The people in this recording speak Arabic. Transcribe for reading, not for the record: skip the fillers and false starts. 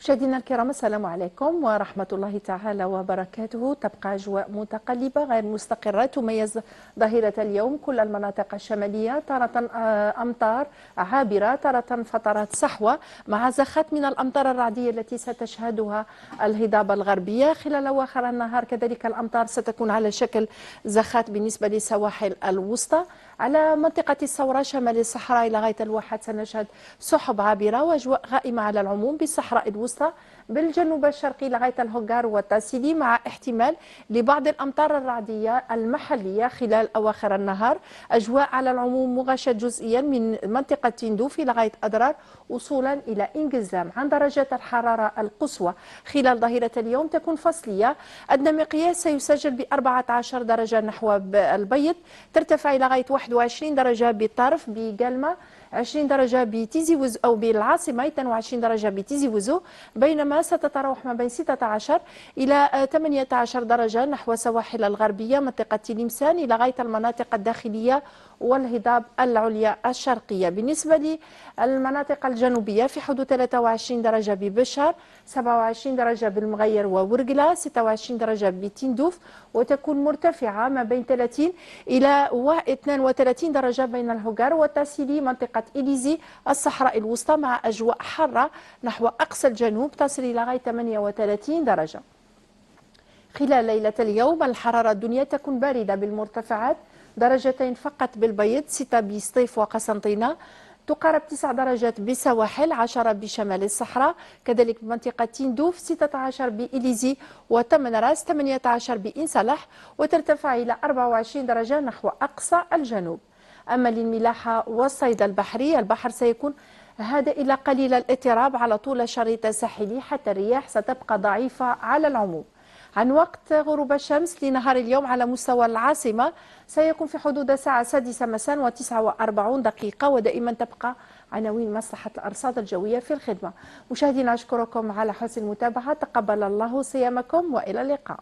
مشاهدينا الكرام، السلام عليكم ورحمة الله تعالى وبركاته. تبقى أجواء متقلبة غير مستقرة تميز ظهيرة اليوم كل المناطق الشمالية، تارة أمطار عابرة، تارة فترات صحوة مع زخات من الأمطار الرعدية التي ستشهدها الهضبة الغربية خلال أواخر النهار. كذلك الأمطار ستكون على شكل زخات بالنسبة للسواحل الوسطى. على منطقة الثورة شمال الصحراء إلى غاية الواحات سنشهد سحب عابرة وأجواء غائمة على العموم بالصحراء الوسطى، بالجنوب الشرقي لغاية الهوغار والتاسيلي، مع احتمال لبعض الأمطار الرعدية المحلية خلال أواخر النهار. أجواء على العموم مغشاة جزئيا من منطقة تندوف لغاية أضرار وصولا إلى إنجزام. عن درجات الحرارة القصوى خلال ظهيرة اليوم تكون فصلية، أدنى مقياس سيسجل ب 14 درجة نحو البيض، ترتفع إلى غاية 21 درجة بالطرف بقلمة، 20 درجة بتيزي وزو أو بالعاصمة، 22 درجة بتيزي وزو، بينما ستتراوح ما بين 16 إلى 18 درجة نحو سواحل الغربية، منطقة تلمسان إلى غاية المناطق الداخلية والهضاب العليا الشرقية. بالنسبة للمناطق الجنوبية في حدود 23 درجة ببشر، 27 درجة بالمغير وورقلة، 26 درجة بتندوف، وتكون مرتفعة ما بين 30 إلى 32 درجة بين الهوغار والتاسيلي، منطقة إليزي، الصحراء الوسطى، مع أجواء حارة نحو أقصى الجنوب تصل إلى غاية 38 درجة. خلال ليلة اليوم الحرارة الدنيا تكون باردة بالمرتفعات، درجتين فقط بالبيض، 6 بسطيف وقسنطينة، تقارب 9 درجات بسواحل، 10 بشمال الصحراء، كذلك بمنطقة تندوف، 16 بإليزي وتمنراس، 18 بإنسلح، وترتفع إلى 24 درجة نحو أقصى الجنوب. أما للملاحة والصيد البحري، البحر سيكون هادئ إلى قليل الاضطراب على طول الشريط الساحلي، حتى الرياح ستبقى ضعيفة على العموم. عن وقت غروب الشمس لنهار اليوم على مستوى العاصمة سيكون في حدود الساعة 6 مساء و49 دقيقة، ودائما تبقى عناوين مصلحة الأرصاد الجوية في الخدمة. مشاهدينا أشكركم على حسن المتابعة، تقبل الله صيامكم وإلى اللقاء.